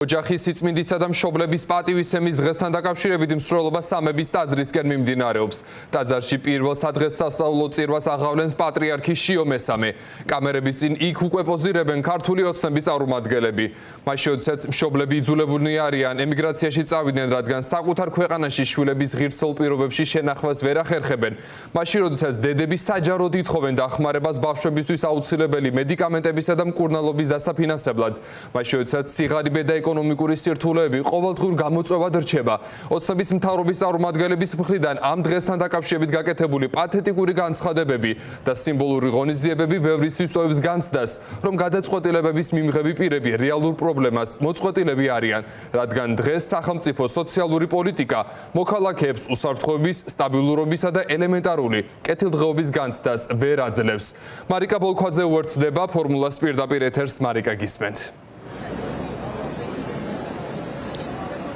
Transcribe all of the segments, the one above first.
ოჯახის სიწმინდისა და მშობლების პატივისცემის დღესთან დაკავშირებით მსვლელობა სამების ტაძრისკენ მიმდინარეობს. ტაძარში პირველ სადღესასწაულო წირვას აღავლენს პატრიარქი შიო მესამე. კამერების წინ იქ უკვე პოზირებენ ქართული ოცნების წარმომადგენლები. მაშინ როდესაც მშობლები იძულებულნი არიან ემიგრაციაში წავიდნენ, რადგან საკუთარ ქვეყანაში შვილების ღირსეულ პირობებში შენახვას ვერ ახერხებენ. მაშინ როდესაც დედები საჯაროდ ითხოვენ დახმარებას ბავშვებისთვის აუცილებელი მედიკამენტებისა და მკურნალობის დასაფინანსებლად. მაშინ როდესაც სიღარიბე და ეკონომიკური სირთულეები ყოველდღიურ გამოწვევად რჩება. ოცნების მთავრობის წარმომადგენლების მხრიდან ამ დღესთან დაკავშირებით გაკეთებული პათეტიკური განცხადებები და სიმბოლური ღონისძიებები ბევრისთვის ტოვებს განცდას, რომ გადაწყვეტილებების მიმღები პირები რეალურ პრობლემას მოწყვეტილები არიან, რადგან დღეს სახელმწიფო სოციალური პოლიტიკა მოქალაქეებს უსაფრთხოების, სტაბილურობისა და ელემენტარული კეთილდღეობის განცდას ვერ აძლევს. მარიკა ბოლქვაძე უერთდება ფორმულას პირდაპირ ეთერს. მარიკა, გისმენთ.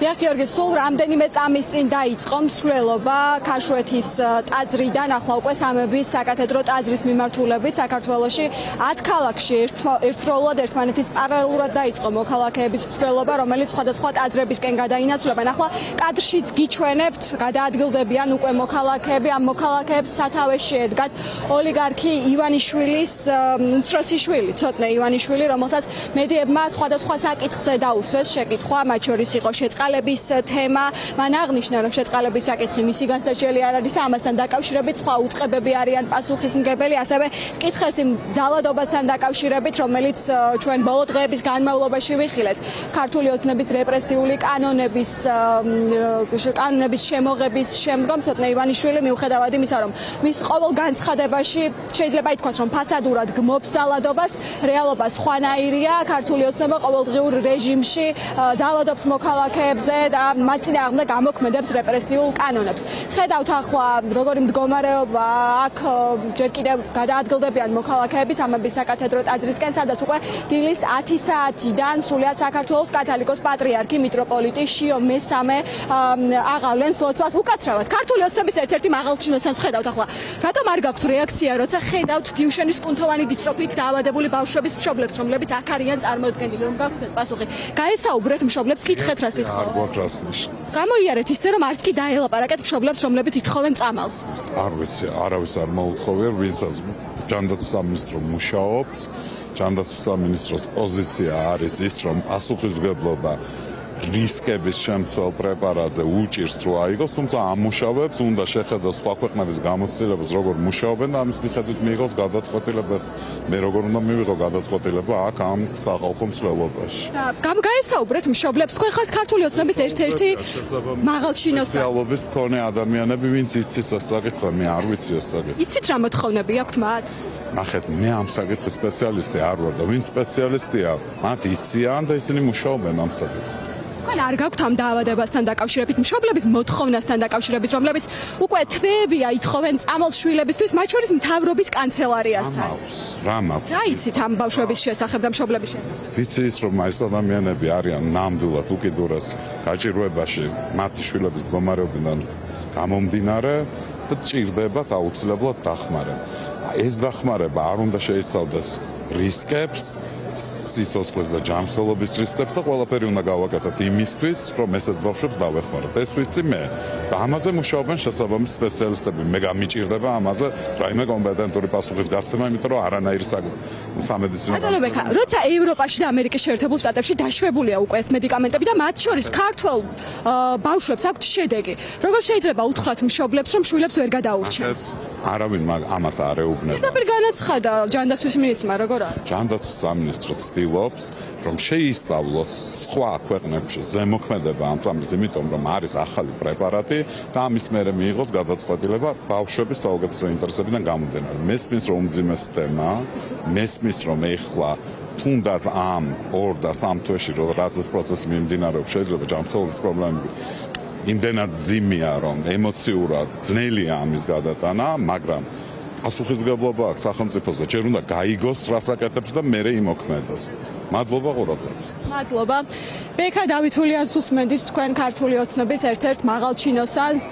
გიორგი, სულ რამდენიმე წამის წინ დაიწყო მსვლელობა ქაშვეთის ტაძრიდან, ახლა უკვე სამების საკათედრო ტაძრის მიმართულებით საქართველოში 10 ქალაქში ერთდროულად ერთმანეთის პარალელურად დაიწყო მოქალაქეების მსვლელობა, რომელიც სხვადასხვა ტაძრებისკენ გადაინაცვლებენ. ახლა კადრშიც გიჩვენებთ, გადაადგილდებიან უკვე მოქალაქეები, ამ მოქალაქეებს სათავეში ედგათ ოლიგარქი ივანიშვილის უმცროსი შვილი, ცოტნე ივანიშვილი, რომელსაც მედიებმა სხვადასხვა საკითხზე დაუსვეს შეკითხვა, მათ შორის იყო შეწყალების თემა. მან აღნიშნა, რომ შეწყალების საკითხი მისი განსაჩვენებელი არ არის და ამასთან დაკავშირებით სხვა უწყებები არიან პასუხისმგებელი. ასევე კითხეს იმ ძალადობასთან დაკავშირებით, რომელიც ჩვენ ბოლო დღეების განმავლობაში ვიხილეთ. ქართული ოცნების რეპრესიული კანონების შემოღების შემდგომ ცოტნე ივანიშვილი მიუხედავად იმისა, რომ მის ყოველ განცხადებაში შეიძლება ითქვას, რომ ფასადურად გმობს ძალადობას, რეალობა სხვანაირია. ქართული ოცნება ყოველდღიურ რეჟიმში ძალადობს მოქალაქეებს და მათ წინააღმდეგ ამოქმედებს რეპრესიულ კანონებს. ხედავთ ახლა როგორი მდგომარეობა აქ ჯერ კიდევ გადაადგილდებიან მოქალაქეები სამების საკათედრო ტაძრისკენ, სადაც უკვე დილის 10 საათიდან სრულიად საქართველოს კათოლიკოს პატრიარქი მიტროპოლიტი შიო მესამე აღავლენს ლოცვას. უკაცრავად ქართული ოცნების ერთ-ერთი მაღალჩინოსანს ხედავთ ახლა. რატომ არ გაქვთ რეაქცია, როცა ხედავთ დიუშენის კუნთოვანი დისტროფით დაავადებული ბავშვების მშობლებს, რომლებიც აქ არიან წარმოდგენილი, რომ გაგვცეთ პასუხი? გაესაუბრეთ მშობლებს, კითხეთ რა სიტყვა. გამოიარეთ ისე, რომ არც კი დაელაპარაკეთ მშობლებს, რომლებიც ითხოვენ წამალს. არ ვიცი, არავის არ მოუთხოვია, ვინცაც ჯანდაცვის სამინისტრო მუშაობს. ჯანდაცვის სამინისტროს პოზიცია არის ის, რომ პასუხისმგებლობა რისკების შემცველ პრეპარატზე უჭირს რო აიღოს, თუმცა ამ მუშავებს უნდა შეხედოს სხვა ქვეყნების გამოცდილებას, როგორ მუშაობენ და ამის მიხედვით მიიღოს გადაწყვეტილება. მე როგორ უნდა მივიღო გადაწყვეტილება აქ ამ სახალხო მსვლელობაში. გაესაუბრეთ მშობლებს, თქვენ ხართ ქართული ოცნების ერთ-ერთი მაღალჩინოსანი. სოციალობის მქონე ადამიანები, ვინც იცის ეს საკითხი, მე არ ვიცი ეს საკითხი. იცით რა მოთხოვნები აქვთ მათ? ნახეთ, მე ამ საკითხის სპეციალისტი არ ვარ და ვინც სპეციალისტია, მათ იციან და ისინი მუშაობენ ამ საკითხზე. თქვენ არ გაქვთ ამ დაავადებასთან დაკავშირებით, მშობლების მოთხოვნასთან დაკავშირებით, რომლებიც უკვე თვეებია ითხოვენ წამალს შვილებისთვის, მათ შორის მთავრობის კანცელარიასთან. რა მაქვს? რა იცით ამ ბავშვების შესახებ და მშობლების შესახებ? ვიცი ის, რომ ეს ადამიანები არიან ნამდვილად უკიდურეს გაჭირვებაში მათი შვილების მდგომარეობიდან გამომდინარე და ჭირდებათ აუცილებლად დახმარება. ეს დახმარება არ უნდა შეიცავდეს რისკებს, სიცოცხლის და ჯანმრთელობის რისკებს და ყველაფერი უნდა გავაკეთოთ იმისთვის, რომ ესეთ ბავშვებს დავეხმაროთ. ეს ვიცი მე და ამაზე მუშაობენ შესაბამის სპეციალისტები. მე გამიჭირდება ამაზე რაიმე კომპეტენტური პასუხის გაცემა, იმიტომ რომ არანაირი სამედიცინო როცა ევროპაში და ამერიკის შეერთებულ შტატებში დაშვებულია უკვე ეს მედიკამენტები და მათ შორის ქართველ ბავშვებს აქვთ შედეგი. როგორ შეიძლება უთხრათ მშობლებს, რომ შვილებს ვერ გადაურჩენ? არავინ ამას არ ეუბნება. პირდაპირ განაცხადა ჯანდაცვის მინისტრმა, როგორ არის? ჯანდაცვის სამინისტრო ცდილობს, რომ შეისწავლოს სხვა ქვეყნებში ზემოქმედება ამ წამის, იმიტომ რომ არის ახალი პრეპარატი და ამის მერე მიიღოს გადაწყვეტილება ბავშვების საუკეთესო ინტერესებიდან გამომდინარე. მესმის რომ უმძიმეს თემა, მესმის რომ ეხლა თუნდაც ამ 2 და 3 თვეში რაც ეს პროცესი მიმდინარეობს, შეიძლება ჯანმრთელობის პრობლემები იმდენად ძიმია, რომ ემოციურად ძნელია ამის გადატანა, მაგრამ პასუხისმგებლობა აქვს სახელმწიფოს და ჯერ უნდა გაიგოს რას აკეთებს და მერე იმოქმედოს. მადლობა ყურადღებისთვის. მადლობა. ბექა დავითულიას უსმენდით თქვენ ქართული ოცნების ერთ-ერთ მაღალ ჩინოსანს.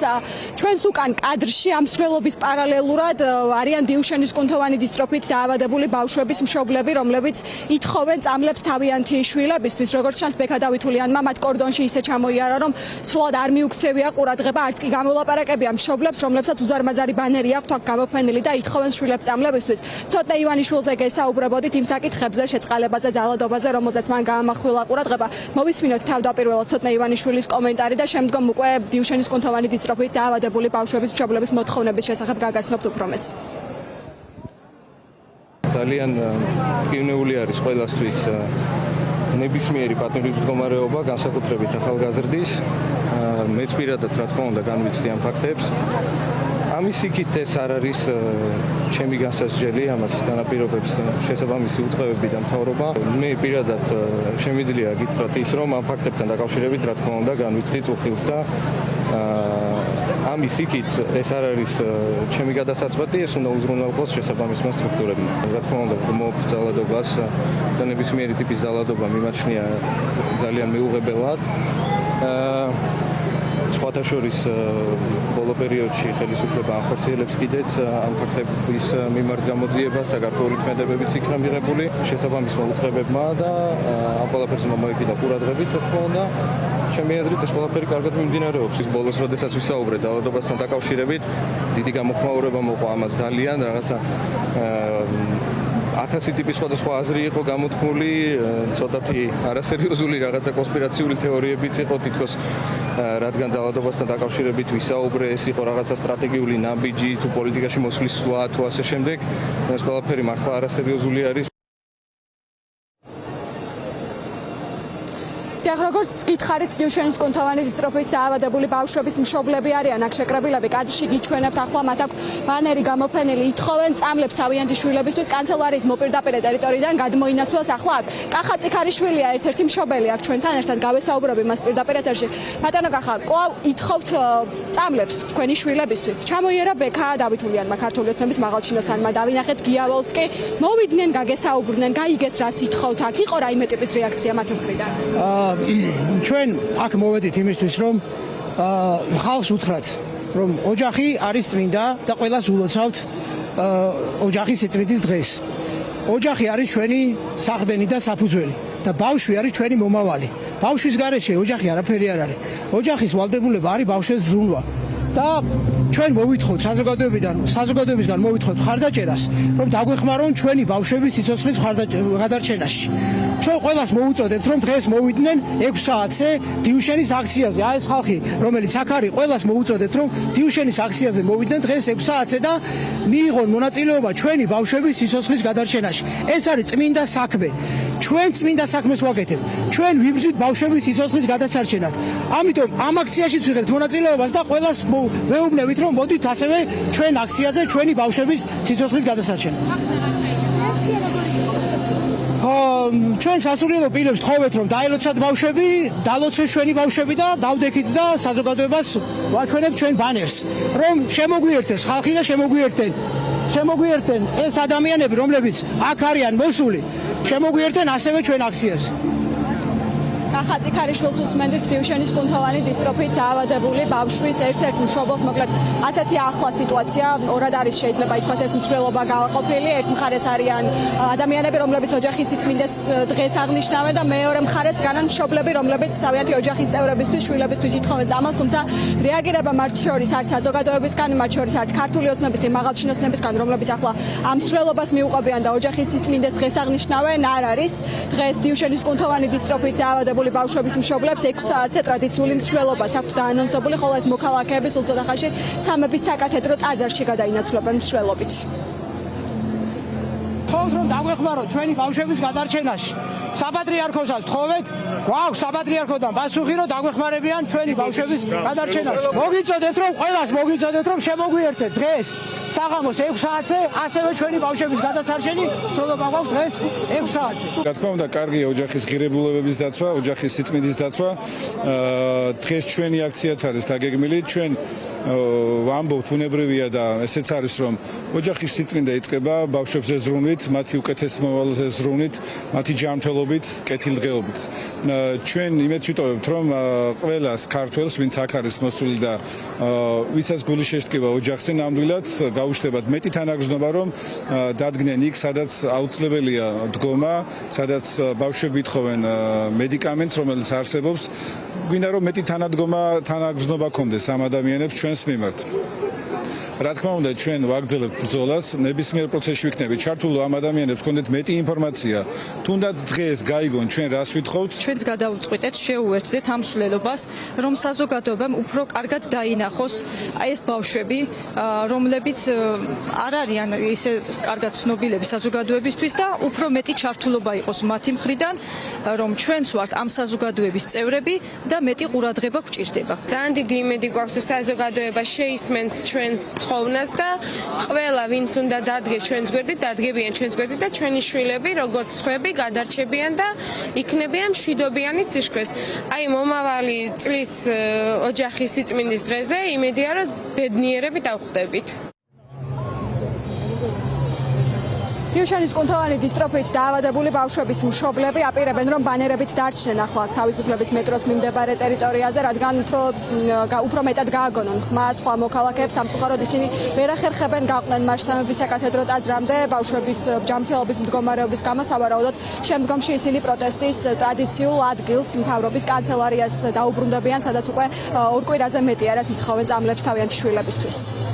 ჩვენს უკან კადრში ამ მსვლელობის პარალელურად არიან დიუშენის კუნთოვანი დისტროფით დაავადებული ბავშვების მშობლები, რომლებიც ითხოვენ წამლებს თავიანთი შვილებისთვის. როგორც ჩანს, ბექა დავითულიანმა მათ კორდონში ისე ჩამოიარა, რომ სრულად არ მიუქცევია ყურადღება, არც კი გამოლაპარაკებია მშობლებს, რომლებსაც უზარმაზარი ბანერი აქვთ აქ გამოფენილი და ითხოვენ შვილებს წამლებისთვის. ცოტნე ივანიშვილზე გესაუბრებოდით იმ საკითხებზე, შეწყალებაზე, ძალადობაზე, რომელზეც მან გაამახვილა ყურადღება. მოვისმინოთ თავდაპირველად ცოტნე ივანიშვილის კომენტარი და შემდგომ უკვე დიუშენის კუნთოვანი დისტროფით დაავადებული ბავშვების მშობლების მოთხოვნების შესახებ გაგაცნობთ უფრო მეტს. ძალიან ტკივნეული არის ყველასთვის ნებისმიერი პატიმრის მდგომარეობა, განსაკუთრებით ახალგაზრდის. მეც პირადად რა თქმა უნდა განვიცდი ამ ფაქტებს. ამის იქით ეს არ არის ჩემი განსაზღვრელი, ამას განაპირობებს შესაბამისი უწყებები და მთავრობა. მე პირადად შემიძლია გითხრათ ის, რომ ამ ფაქტებთან დაკავშირებით რა თქმა უნდა განვიცდი წუხილს და ამის იქით ეს არ არის ჩემი გადასაწყვეტი, ეს უნდა უზრუნველყოს შესაბამისმა სტრუქტურებმა. რა თქმა უნდა, მოაქვს ძალადობას და ნებისმიერი ტიპის ძალადობა მიმაჩნია ძალიან მიუღებელად. სხვათა შორის ბოლო პერიოდში ხელისუფლება ახორციელებს კიდეც ამ ფაქტების მიმართ გამოძიებას და გარკვეული ქმედებებიც იქნა მიღებული შესაბამისმა უწყებებმა და ამ ყველაფერს მომოეკიდა ყურადღებით, რა თქმა უნდა. ჩემი აზრით ეს ყველაფერი კარგად მიმდინარეობს. ის ბოლოს, როდესაც ვისაუბრეთ ძალადობასთან დაკავშირებით, დიდი გამოხმაურება მოყვა ამას ძალიან, რაღაცა 1000 ტიპის სხვადასხვა აზრი იყო გამოთქმული, ცოტათი არასერიოზული რაღაცა კონსპირაციული თეორიებიც იყო თითქოს, რადგან ძალადობასთან დაკავშირებით ვისაუბრე, ეს იყო რაღაცა სტრატეგიული ნაბიჯი, თუ პოლიტიკაში მოსვლის სვლა, თუ ასე შემდეგ. ეს ყველაფერი მართლა არასერიოზული არის. დიახ, როგორც გითხარით, დიუშენის კუნთოვანი დისტროფით დაავადებული ბავშვების მშობლები არიან აქ შეკრებილები. კადრში გიჩვენებთ, ახლა მათ აქვს ბანერი გამოფენილი, ითხოვენ წამლებს თავიანთი შვილებისთვის. კანცელარიის მოპირდაპირე ტერიტორიიდან გადმოინაცვლას ახლა აქ. კახა წიქარიშვილია ერთ-ერთი მშობელი აქ ჩვენთან ერთად გავესაუბრები მას პირდაპირ ეთერში. ბატონო კახა, კვლავ ითხოვთ წამლებს თქვენი შვილებისთვის. ჩამოიერა ბექა დავითულიანმა ქართული ოცნების მაღალჩინოსანმა, დავინახეთ გიავალსკი, მოვიდნენ, გაგესაუბრნენ, გაიგეს რას ითხოვთ აქ. იყო რაიმე ტიპის რეაქცია მათი მხრიდან? ჩვენ აქ მოვედით იმისთვის, რომ ხალხს უთხრათ, რომ ოჯახი არის წმინდა და ყველას ულოცავთ ოჯახის სიწმინდის დღეს. ოჯახი არის ჩვენი საყრდენი და საფუძველი და ბავშვი არის ჩვენი მომავალი. ბავშვის გარეშე ოჯახი არაფერი არ არის. ოჯახის ვალდებულება არის ბავშვს ზრუნვა. და ჩვენ მოვითხოვთ საზოგადოებისგან მოვითხოვთ მხარდაჭერას, რომ დაგვეხმარონ ჩვენი ბავშვების სიცოცხლის გადარჩენაში. ჩვენ ყველას მოუწოდებთ, რომ დღეს მოვიდნენ 6 საათზე დიუშენის აქციაზე. აი ეს ხალხი, რომელიც აქ არის, ყველას მოუწოდებთ, რომ დიუშენის აქციაზე მოვიდნენ დღეს 6 საათზე და მიიღონ მონაწილეობა ჩვენი ბავშვების სიცოცხლის გადარჩენაში. ეს არის წმინდა საქმე. ჩვენ წმინდა საქმეს ვაკეთებთ. ჩვენ ვიბრძვით ბავშვების სიცოცხლის გადასარჩენად. ამიტომ ამ აქციაშიც ვიღებთ მონაწილეობას და ყველას ვეუბნებით, რომ მოდით ასევე ჩვენ აქციაზე ჩვენი ბავშვების სიცოცხლის გადასარჩენად. ჩვენ სასურველო პირებს თხოვეთ, რომ დაელოცათ ბავშვები, დალოცეთ ჩვენი ბავშვები და დავდექით და საზოგადოებას ვაჩვენებთ ჩვენ ბანერს, რომ შემოგვიერთეს ხალხი და შემოგვიერთენ ეს ადამიანები, რომლებიც აქ არიან მოსული, შემოგვიერთენ ასევე ჩვენ აქციაზე. კახა წიქარიშვილს უსმენდით, დიუშენის კუნთოვანი დისტროფით დაავადებული ბავშვის ერთ-ერთ მშობელს, მოკლედ ასეთი ახლო სიტუაცია, ორად არის შეიძლება ითქვას ეს მსვლელობა გააყოფილი. ერთ მხარეს არიან ადამიანები, რომლებიც ოჯახის სიწმინდეს დღეს აღნიშნავენ და მეორე მხარეს დგანან მშობლები, რომლებიც თავიანთი ოჯახის წევრებისთვის, შვილებისთვის ითხოვენ წამალს, თუმცა რეაგირება მათ შორის არც საზოგადოებისგან, მათ შორის არც ქართული ოცნების მაღალჩინოსნებისგან, რომლებიც ახლა ამ მსვლელობას მიუყვებიან და ოჯახის სიწმინდეს დღეს აღნიშნავენ, არ არის. დღეს დიუშენის კუნთოვანი დისტროფით დაავადებული ბავშვების მშობლებს 6 საათზე ტრადიციული მსვლელობაც აქვთ დაანონსებული, ხოლო ეს მოქალაქეები სულ ცოტახანში სამების საკათედრო ტაძარში გადაინაცვლებენ მსვლელობით. თხოვთ, რომ დაგვეხმაროთ ჩვენი ბავშვების გადარჩენაში. საპატრიარქოსაც თხოვეთ, გვაქვს საპატრიარქოდან პასუხი, რომ დაგვეხმარებიან ჩვენი ბავშვების გადარჩენაში. მოგიწოდეთ, რომ შემოგვიერთეთ დღეს საღამოს 6 საათზე, ასევე ჩვენი ბავშვების გადასარჩენი სოლობა გვაქვს დღეს 6 საათზე. რა თქმა უნდა, კარგია ოჯახის ღირებულებების დაცვა, ოჯახის სიწმინდის დაცვა. დღეს ჩვენი აქციაც არის დაგეგმილი. ჩვენ ვამბობთ უნებრივია და ესეც არის რომ ოჯახის სიწმინდა იწყება ბავშვებზე ზრუნვით, მათი უკეთეს მოვალეზე ზრუნვით, მათი ჯანმრთელობით, კეთილდღეობით. ჩვენ იმედს ვიტოვებთ რომ ყველას ქართველს ვინც აქ არის მოსული და ვისაც გული შეშტკივა ოჯახზე ნამდვილად გაუშვებათ მეტი თანაგრძნობა რომ დადგნენ იქ სადაც აუცილებელია დგომა, სადაც ბავშვები ითხოვენ მედიკამენტს რომელიც არსებობს. გვინდა რომ მეტი თანაგრძნობა ქონდეს ამ ადამიანებს ჩვენს მიმართ. რა თქმა უნდა ჩვენ ვაგრძელებთ ბრძოლას ნებისმიერ პროცესში ვიქნებით ჩართულ ამ ადამიანებს ქონდეთ მეტი ინფორმაცია თუნდაც დღეს გაიგონ ჩვენ რას ვითხოვთ ჩვენც გადავუწყვიტეთ შეუერთდეთ ამ მსვლელობას რომ საზოგადოებამ უფრო კარგად დაინახოს აი ეს ბავშვები რომლებიც არ არიან ისე კარგად ცნობილები საზოგადოებისთვის და უფრო მეტი ჩართულობა იყოს მათი მხრიდან რომ ჩვენც ვართ ამ საზოგადოების წევრები და მეტი ყურადღება გვჭირდება ძალიან დიდი იმედი გვაქვს რომ საზოგადოება შეისმენს ჩვენს ხოვნას და ყველა ვინც უნდა დადგეს ჩვენს გვერდით დადგებიან ჩვენს გვერდით და ჩვენი შვილები როგორც სხვები გადარჩებიან და იქნებიან მშვიდობიანი სიშქრეს. აი მომავალი წლის ოჯახის სიწმინდის დღეზე იმედია რომ ბედნიერები დავხვდებით. ლიუშანის კუნთოვანი დისტროფით დაავადებული ბავშვების მშობლები აპირებენ რომ ბანერებით დარჩნენ ახლა თავისუფლების მეტროს მიმდებარე ტერიტორიაზე, რადგან უფრო მეტად გააგონონ ხმა სხვა მოქალაქეებს, სამწუხაროდ ისინი ვერ ახერხებენ გაყვნენ მარშთამების საკათედრო ტაძრამდე ბავშვების ჯანმრთელობის მდგომარეობის გამო, სავარაუდოდ შემდგომში ისინი პროტესტის ტრადიციულ ადგილს მთავრობის კანცელარიას დაუბრუნდებიან, სადაც უკვე ორ კვირაზე მეტია რაც ითხოვენ წამლებს თავიანთი შვილებისთვის.